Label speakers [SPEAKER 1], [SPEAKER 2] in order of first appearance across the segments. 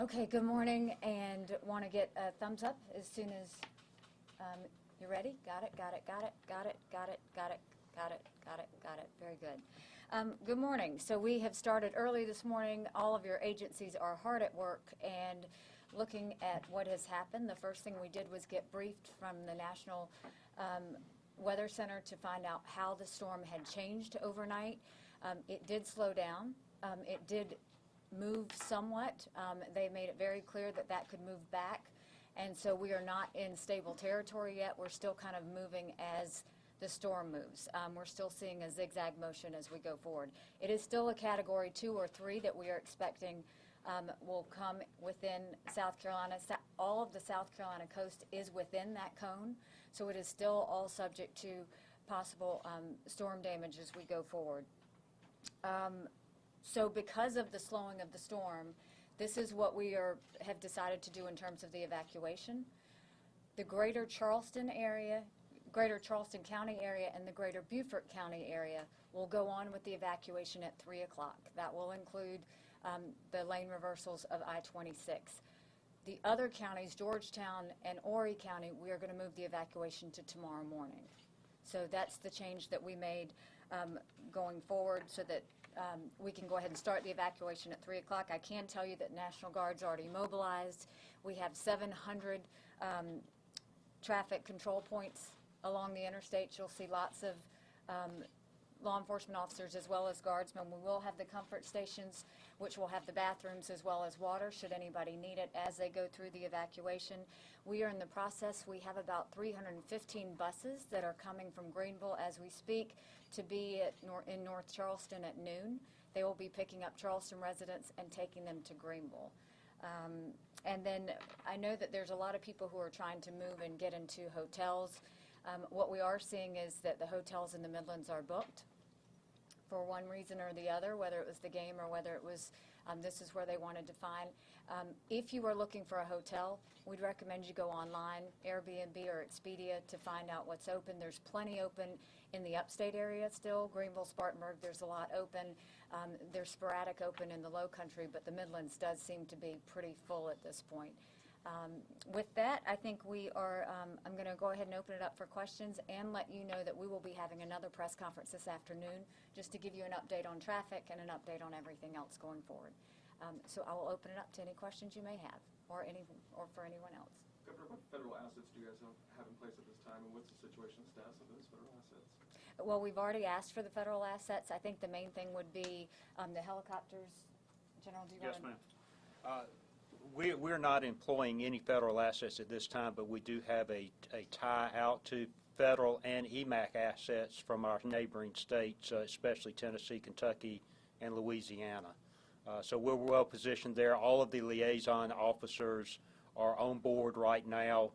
[SPEAKER 1] Okay, good morning, and want to get a thumbs up as soon as you're ready. Got it, got it, got it, got it, got it, got it, got it, got it, got it. Very good. Good morning. So we have started early this morning. All of your agencies are hard at work and looking at what has happened. The first thing we did was get briefed from the National Weather Center to find out how the storm had changed overnight. It did slow down. It did move somewhat. They made it very clear that that could move back, and so we are not in stable territory yet. We're still kind of moving as the storm moves. We're still seeing a zigzag motion as we go forward. It is still a Category 2 or 3 that we are expecting will come within South Carolina. All of the South Carolina coast is within that cone, so it is still all subject to possible storm damage as we go forward. So because of the slowing of the storm, this is what we have decided to do in terms of the evacuation. The greater Charleston area, greater Charleston County area, and the greater Beaufort County area will go on with the evacuation at 3 o'clock. That will include the lane reversals of I-26. The other counties, Georgetown and Horry County, we are going to move the evacuation to tomorrow morning. So that's the change that we made going forward, so that we can go ahead and start the evacuation at 3 o'clock. I can tell you that National Guard's already mobilized. We have 700 traffic control points along the interstate. You'll see lots of law enforcement officers as well as guardsmen. We will have the comfort stations, which will have the bathrooms as well as water should anybody need it as they go through the evacuation. We are in the process. We have about 315 buses that are coming from Greenville as we speak to be in North Charleston at noon. They will be picking up Charleston residents and taking them to Greenville. And then I know that there's a lot of people who are trying to move and get into hotels. What we are seeing is that the hotels in the Midlands are booked for one reason or the other, whether it was the game or whether it was this is where they wanted to find. If you are looking for a hotel, we'd recommend you go online, Airbnb or Expedia, to find out what's open. There's plenty open in the upstate area still. Greenville, Spartanburg, there's a lot open. There's sporadic open in the low country, but the Midlands does seem to be pretty full at this point. With that, I think we are, I'm going to go ahead and open it up for questions and let you know that we will be having another press conference this afternoon just to give you an update on traffic and an update on everything else going forward. So I will open it up to any questions you may have or for anyone else.
[SPEAKER 2] Governor, what federal assets do you guys have in place at this time, and what's the situation status of those federal assets?
[SPEAKER 1] Well, we've already asked for the federal assets. I think the main thing would be the helicopters. General, do you want to?
[SPEAKER 3] Yes, ma'am. We're not employing any federal assets at this time, but we do have a tie out to federal and EMAC assets from our neighboring states, especially Tennessee, Kentucky, and Louisiana. So we're well positioned there. All of the liaison officers are on board right now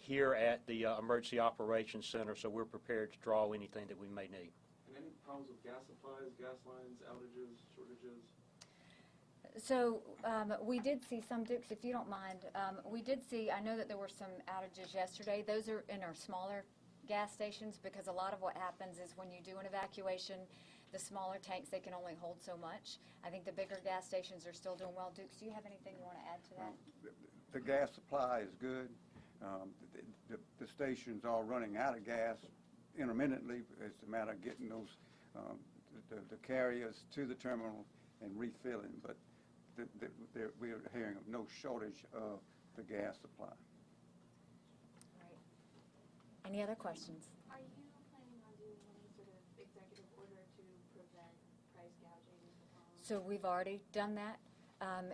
[SPEAKER 3] here at the Emergency Operations Center, so we're prepared to draw anything that we may need.
[SPEAKER 2] And any problems with gas supplies, gas lines, outages, shortages?
[SPEAKER 1] So we did see some, Dukes, if you don't mind, we did see, I know that there were some outages yesterday. Those are in our smaller gas stations, because a lot of what happens is when you do an evacuation, the smaller tanks, they can only hold so much. I think the bigger gas stations are still doing well. Dukes, do you have anything you want to add to that?
[SPEAKER 4] The gas supply is good. The stations are running out of gas intermittently. It's a matter of getting those the carriers to the terminal and refilling. But we are hearing of no shortage of the gas supply.
[SPEAKER 1] Right. Any other questions?
[SPEAKER 5] Are you planning on doing any sort of executive order to prevent price gouging?
[SPEAKER 1] So we've already done that,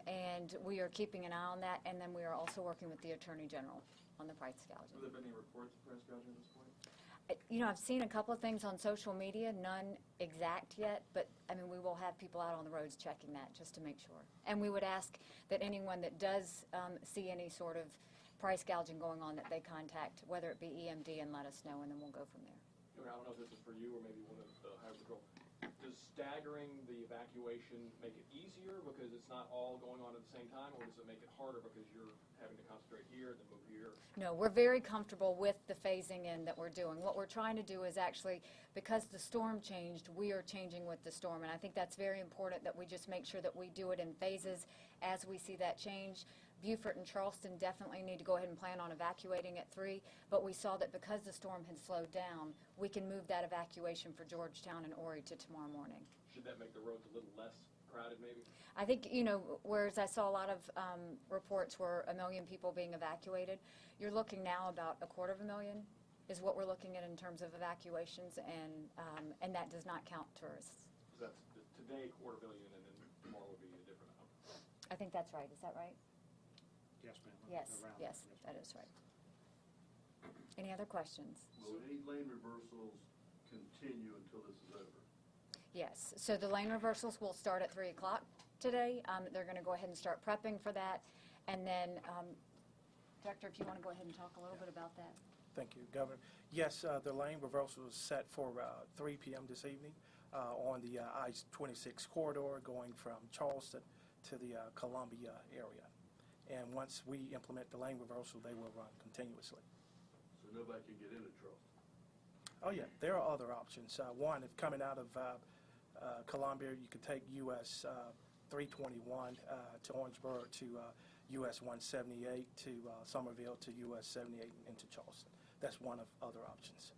[SPEAKER 1] and we are keeping an eye on that, and then we are also working with the Attorney General on the price gouging.
[SPEAKER 2] Have there been any reports of price gouging at this point?
[SPEAKER 1] You know, I've seen a couple of things on social media, none exact yet, but I mean, we will have people out on the roads checking that just to make sure. And we would ask that anyone that does see any sort of price gouging going on, that they contact, whether it be EMD, and let us know, and then we'll go from there.
[SPEAKER 6] I don't know if this is for you or maybe one of the Highway Patrol. Does staggering the evacuation make it easier because it's not all going on at the same time, or does it make it harder because you're having to concentrate here and then move here?
[SPEAKER 1] No, we're very comfortable with the phasing in that we're doing. What we're trying to do is actually, because the storm changed, we are changing with the storm, and I think that's very important that we just make sure that we do it in phases as we see that change. Beaufort and Charleston definitely need to go ahead and plan on evacuating at 3, but we saw that because the storm had slowed down, we can move that evacuation for Georgetown and Horry to tomorrow morning.
[SPEAKER 6] Should that make the roads a little less crowded maybe?
[SPEAKER 1] I think, you know, whereas I saw a lot of reports where 1 million people being evacuated, you're looking now about 250,000 is what we're looking at in terms of evacuations, and that does not count tourists.
[SPEAKER 6] So that's today 250,000 and then tomorrow will be a different number.
[SPEAKER 1] I think that's right. Is that right?
[SPEAKER 3] Yes, ma'am.
[SPEAKER 1] Yes,
[SPEAKER 3] Around
[SPEAKER 1] yes,
[SPEAKER 3] there.
[SPEAKER 1] that is right. Any other questions?
[SPEAKER 7] Will any lane reversals continue until this is over?
[SPEAKER 1] Yes, so the lane reversals will start at 3 o'clock today. They're going to go ahead and start prepping for that. And then, Director, if you want to go ahead and talk a little bit about that.
[SPEAKER 8] Thank you, Governor. Yes, the lane reversal is set for 3 p.m. this evening on the I-26 corridor going from Charleston to the Columbia area. And once we implement the lane reversal, they will run continuously.
[SPEAKER 7] So nobody can get into Charleston?
[SPEAKER 8] Oh, yeah, there are other options. One, if coming out of Columbia, you could take US 321 to Orangeburg to US 178 to Somerville to US 78 into Charleston. That's one of other options.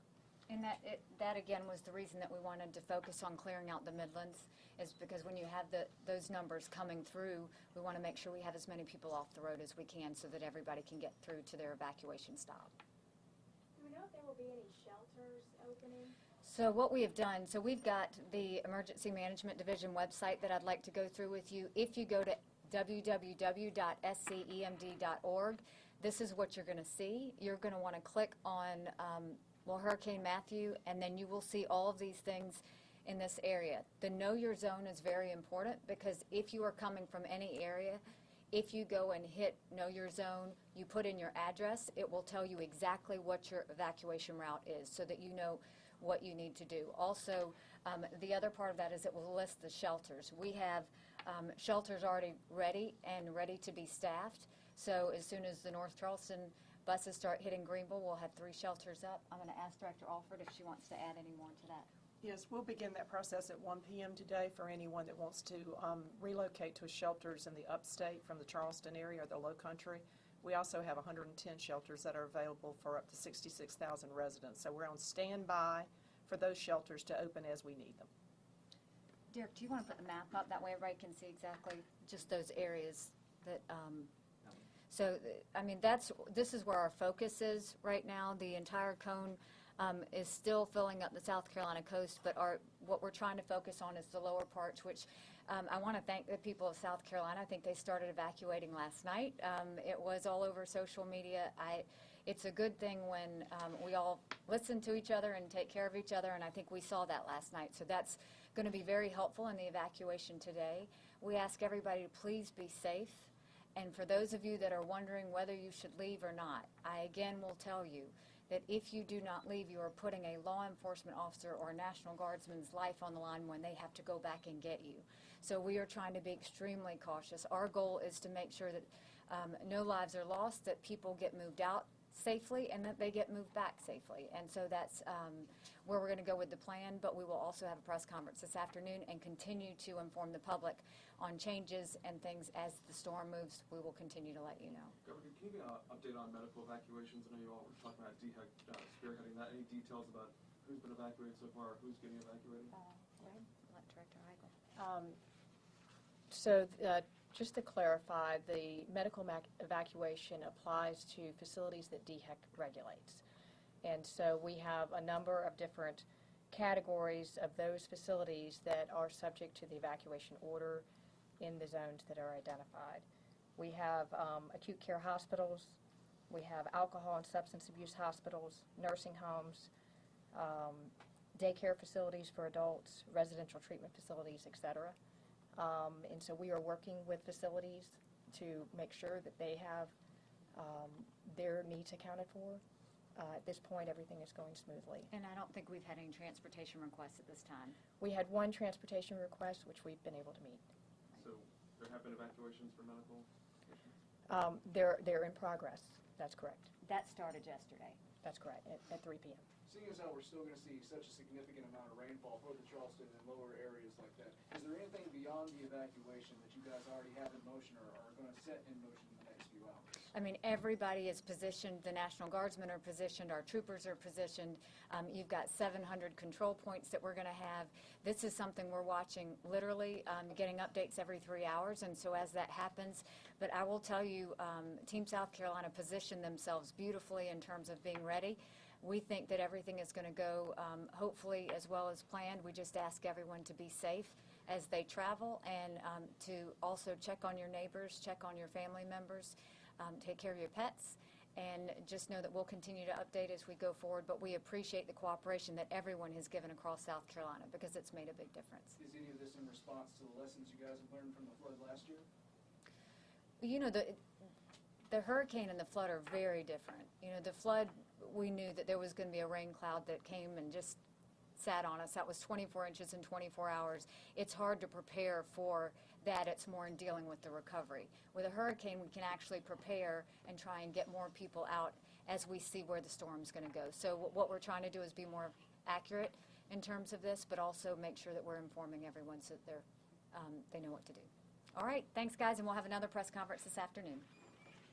[SPEAKER 1] And that again was the reason that we wanted to focus on clearing out the Midlands, is because when you have those numbers coming through, we want to make sure we have as many people off the road as we can so that everybody can get through to their evacuation stop.
[SPEAKER 5] Do we know if there will be any shelters opening?
[SPEAKER 1] So what we have done, so we've got the Emergency Management Division website that I'd like to go through with you. If you go to www.scemd.org, this is what you're going to see. You're going to want to click on Hurricane Matthew, and then you will see all of these things in this area. The Know Your Zone is very important, because if you are coming from any area, if you go and hit Know Your Zone, you put in your address, it will tell you exactly what your evacuation route is so that you know what you need to do. Also, the other part of that is it will list the shelters. We have shelters already ready to be staffed. So as soon as the North Charleston buses start hitting Greenville, we'll have 3 shelters up. I'm going to ask Director Alford if she wants to add any more to that.
[SPEAKER 9] Yes, we'll begin that process at 1 p.m. today for anyone that wants to relocate to shelters in the upstate from the Charleston area or the low country. We also have 110 shelters that are available for up to 66,000 residents. So we're on standby for those shelters to open as we need them.
[SPEAKER 1] Derek, do you want to put the map up? That way everybody can see exactly just those areas that, I mean, this is where our focus is right now. The entire cone is still filling up the South Carolina coast, but what we're trying to focus on is the lower parts, which I want to thank the people of South Carolina. I think they started evacuating last night. It was all over social media. It's a good thing when we all listen to each other and take care of each other, and I think we saw that last night. So that's going to be very helpful in the evacuation today. We ask everybody to please be safe. And for those of you that are wondering whether you should leave or not, I again will tell you that if you do not leave, you are putting a law enforcement officer or a National Guardsman's life on the line when they have to go back and get you. So we are trying to be extremely cautious. Our goal is to make sure that no lives are lost, that people get moved out safely, and that they get moved back safely. And so that's where we're going to go with the plan, but we will also have a press conference this afternoon and continue to inform the public on changes and things as the storm moves. We will continue to let you know.
[SPEAKER 2] Governor, can you give me an update on medical evacuations? I know you all were talking about DHEC spearheading that. Any details about who's been evacuated so far, who's getting evacuated?
[SPEAKER 1] Let Director Heigl.
[SPEAKER 10] Just to clarify, the medical evacuation applies to facilities that DHEC regulates. And so we have a number of different categories of those facilities that are subject to the evacuation order in the zones that are identified. We have acute care hospitals, we have alcohol and substance abuse hospitals, nursing homes, daycare facilities for adults, residential treatment facilities, et cetera. And so we are working with facilities to make sure that they have their needs accounted for. At this point, everything is going smoothly.
[SPEAKER 1] And I don't think we've had any transportation requests at this time.
[SPEAKER 10] We had one transportation request, which we've been able to meet.
[SPEAKER 2] So there have been evacuations for medical issues?
[SPEAKER 10] They're in progress. That's correct.
[SPEAKER 1] That started yesterday.
[SPEAKER 10] That's correct, at 3 p.m.
[SPEAKER 11] Seeing as how we're still going to see such a significant amount of rainfall for the Charleston and lower areas like that, is there anything beyond the evacuation that you guys already have in motion or are going to set in motion in the next few hours?
[SPEAKER 1] I mean, everybody is positioned, the National Guardsmen are positioned, our troopers are positioned. You've got 700 control points that we're going to have. This is something we're watching literally, getting updates every 3 hours, and so as that happens, but I will tell you, Team South Carolina positioned themselves beautifully in terms of being ready. We think that everything is going to go hopefully as well as planned. We just ask everyone to be safe as they travel and to also check on your neighbors, check on your family members. Take care of your pets, and just know that we'll continue to update as we go forward, but we appreciate the cooperation that everyone has given across South Carolina because it's made a big difference.
[SPEAKER 11] Is any of this in response to the lessons you guys have learned from the flood last year?
[SPEAKER 1] You know, the hurricane and the flood are very different. You know, the flood, we knew that there was going to be a rain cloud that came and just sat on us. That was 24 inches in 24 hours. It's hard to prepare for that. It's more in dealing with the recovery. With a hurricane, we can actually prepare and try and get more people out as we see where the storm's going to go. So what we're trying to do is be more accurate in terms of this, but also make sure that we're informing everyone so that they know what to do. All right, thanks guys, and we'll have another press conference this afternoon.